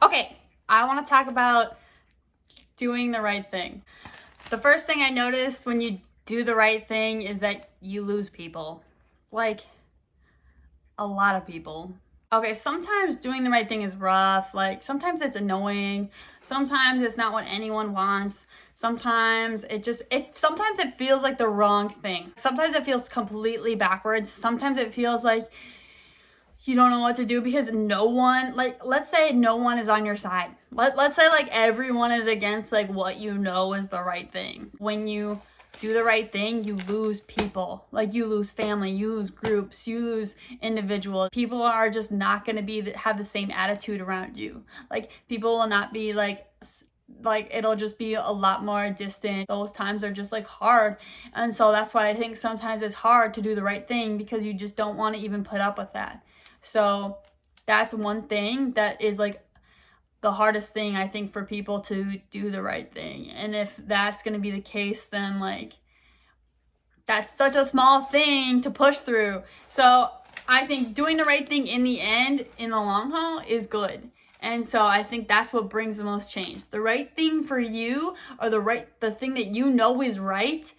Okay, I want to talk about doing the right thing. The first thing I noticed when you do the right thing is that you lose people. Like, a lot of people. Okay, sometimes doing the right thing is rough. Like, sometimes it's annoying. Sometimes it's not what anyone wants. Sometimes sometimes it feels like the wrong thing. Sometimes it feels completely backwards. Sometimes it feels like you don't know what to do because no one, like, let's say no one is on your side. Let's say like everyone is against like what you know is the right thing. When you do the right thing, you lose people. Like, you lose family, you lose groups, you lose individuals. People are just not going to have the same attitude around you. Like, people will not be like it'll just be a lot more distant. Those times are just like hard. And so that's why I think sometimes it's hard to do the right thing, because you just don't want to even put up with that. So that's one thing that is like the hardest thing, I think, for people to do the right thing. And if that's going to be the case, then like that's such a small thing to push through. So I think doing the right thing in the end, in the long haul, is good. And so I think that's what brings the most change. The right thing for you, or the thing that you know is right,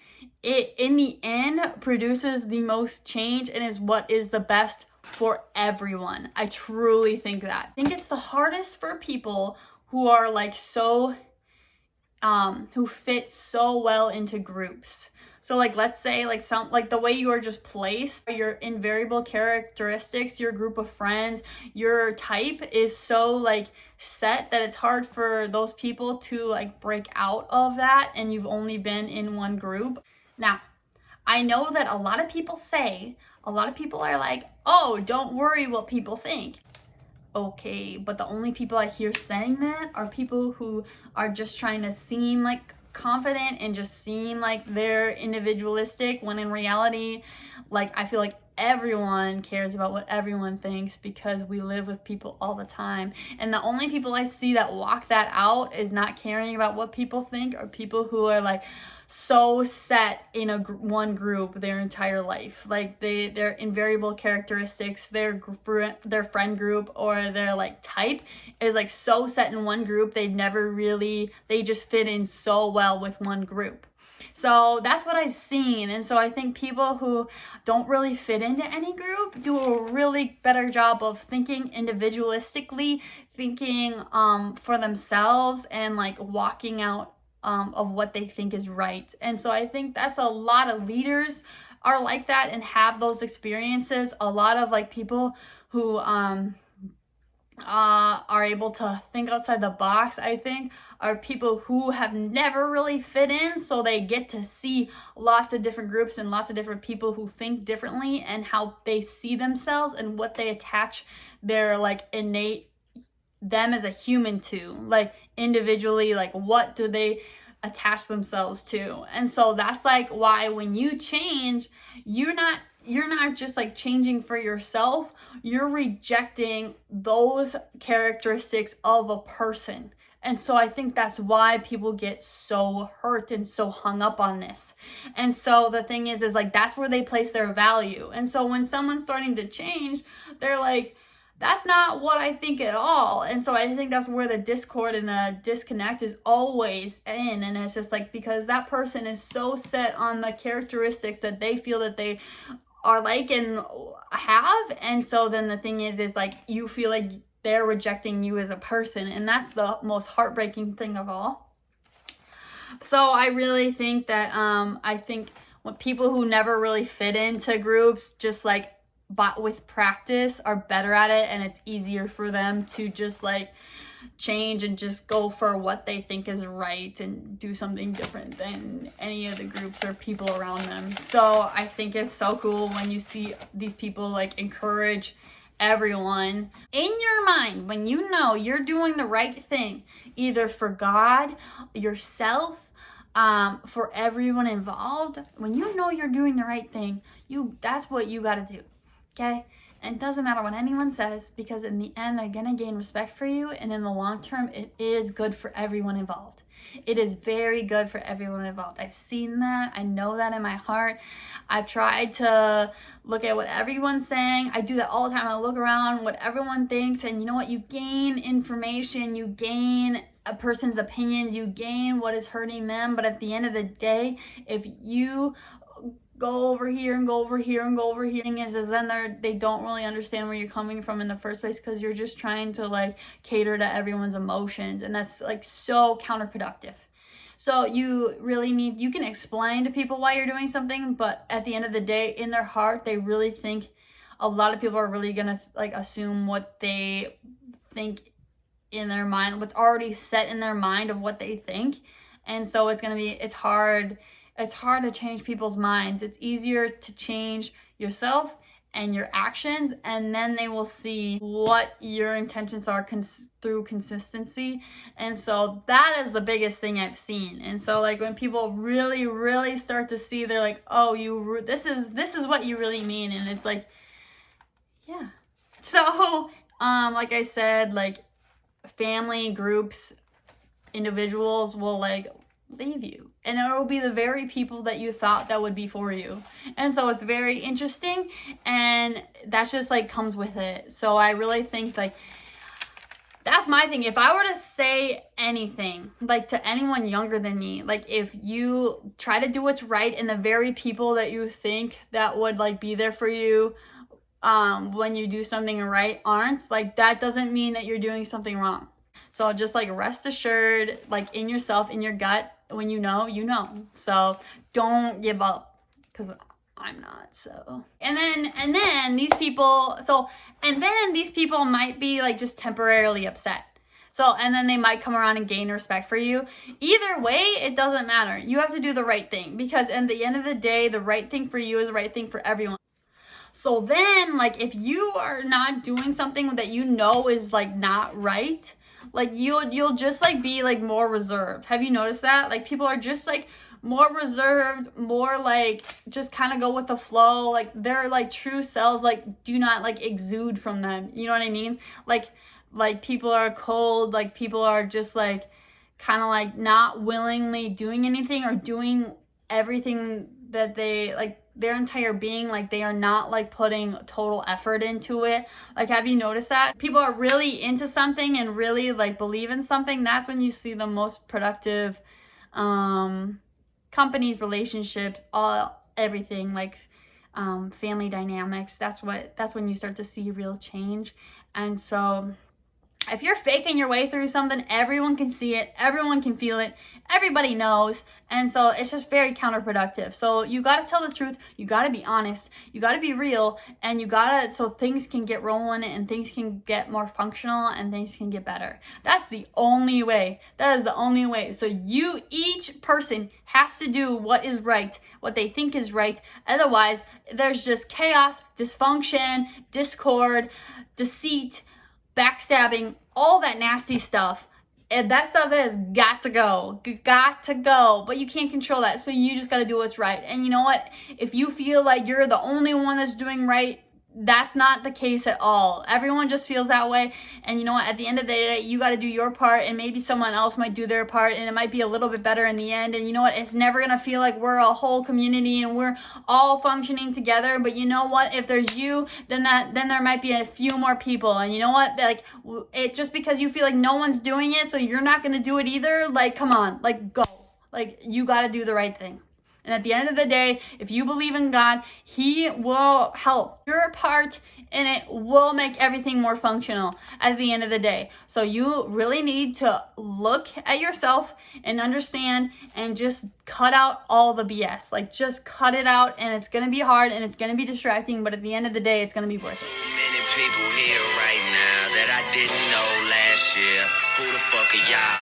it in the end produces the most change and is what is the best for everyone. I truly think that. I think it's the hardest for people who are like who fit so well into groups. So like, let's say like the way you are just placed, your invariable characteristics, your group of friends, your type is so like set that it's hard for those people to like break out of that, and you've only been in one group. Now, I know that a lot of people are like, oh, don't worry what people think. Okay, but the only people I hear saying that are people who are just trying to seem like confident and just seem like they're individualistic, when in reality, like, I feel like everyone cares about what everyone thinks, because we live with people all the time. And the only people I see that walk that out is not caring about what people think, or people who are like so set in one group their entire life. Like, their invariable characteristics, their friend group, or their like type is like so set in one group, they just fit in so well with one group. So that's what I've seen. And so I think people who don't really fit into any group do a really better job of thinking individualistically, thinking for themselves, and like walking out of what they think is right. And so I think that's a lot of leaders are like that and have those experiences. A lot of like people who are able to think outside the box, I think, are people who have never really fit in, so they get to see lots of different groups and lots of different people who think differently, and how they see themselves and what they attach their like innate them as a human to, like individually, like what do they attach themselves to. And so that's like why when you change, you're not just like changing for yourself, you're rejecting those characteristics of a person. And so I think that's why people get so hurt and so hung up on this. And so the thing is like, that's where they place their value. And so when someone's starting to change, they're like, that's not what I think at all. And so I think that's where the discord and the disconnect is always in. And it's just like, because that person is so set on the characteristics that they feel that they are like and have. And so then the thing is like, you feel like they're rejecting you as a person. And that's the most heartbreaking thing of all. So I really think that I think when people who never really fit into groups, just like, but with practice, are better at it, and it's easier for them to just like change and just go for what they think is right and do something different than any of the groups or people around them. So I think it's so cool when you see these people like encourage everyone. In your mind, when you know you're doing the right thing, either for God, yourself, for everyone involved, when you know you're doing the right thing, that's what you got to do. Okay? And it doesn't matter what anyone says, because in the end, they're gonna gain respect for you, and in the long term, it is good for everyone involved. It is very good for everyone involved. I've seen that. I know that in my heart. I've tried to look at what everyone's saying. I do that all the time. I look around what everyone thinks, and you know what? You gain information, you gain a person's opinions, you gain what is hurting them. But at the end of the day, if you go over here and go over here and go over here, thing is then they don't really understand where you're coming from in the first place, because you're just trying to like cater to everyone's emotions, and that's like so counterproductive. So you really need, you can explain to people why you're doing something, but at the end of the day, in their heart, they really think, a lot of people are really gonna like assume what they think in their mind, what's already set in their mind of what they think. And so it's hard to change people's minds. It's easier to change yourself and your actions, and then they will see what your intentions are through consistency. And so that is the biggest thing I've seen. And so like when people really, really start to see, they're like, oh, this is what you really mean. And it's like, yeah. So like I said, like family, groups, individuals will like leave you, and it will be the very people that you thought that would be for you. And so it's very interesting, and that's just like comes with it. So I really think like that's my thing. If I were to say anything like to anyone younger than me, like if you try to do what's right, and the very people that you think that would like be there for you when you do something right aren't, like that doesn't mean that you're doing something wrong. So just like rest assured, like in yourself, in your gut, when you know, you know. So don't give up, because I'm not. So and then these people might be like just temporarily upset. So and then they might come around and gain respect for you. Either way, it doesn't matter. You have to do the right thing, because at the end of the day, the right thing for you is the right thing for everyone. So then like if you are not doing something that you know is like not right, like you'll just like be like more reserved. Have you noticed that? Like people are just like more reserved, more like just kind of go with the flow. Like their like true selves like do not like exude from them. You know what I mean? Like people are cold, like people are just like kind of like not willingly doing anything, or doing everything that they like, their entire being, like they are not like putting total effort into it. Like have you noticed that people are really into something and really like believe in something? That's when you see the most productive companies, relationships, everything, like family dynamics. That's when you start to see real change. And so if you're faking your way through something, everyone can see it, everyone can feel it, everybody knows. And so it's just very counterproductive. So you got to tell the truth, you got to be honest, you got to be real, and so things can get rolling, and things can get more functional, and things can get better. That's the only way. That is the only way. So each person has to do what is right, what they think is right. Otherwise, there's just chaos, dysfunction, discord, deceit, backstabbing, all that nasty stuff. And that stuff has got to go. But you can't control that. So you just got to do what's right. And you know what? If you feel like you're the only one that's doing right, that's not the case at all. Everyone just feels that way. And you know what? At the end of the day, you got to do your part, and maybe someone else might do their part, and it might be a little bit better in the end. And you know what? It's never going to feel like we're a whole community and we're all functioning together. But you know what? If there's you, then there might be a few more people. And you know what? Like it, just because you feel like no one's doing it, so you're not going to do it either. Like, come on, like go. Like you got to do the right thing. And at the end of the day, if you believe in God, He will help. Your part in it will make everything more functional at the end of the day. So you really need to look at yourself and understand, and just cut out all the BS. Like just cut it out, and it's going to be hard and it's going to be distracting, but at the end of the day, it's going to be worth it. Many people here right now that I didn't know last year. Who the fuck are y'all?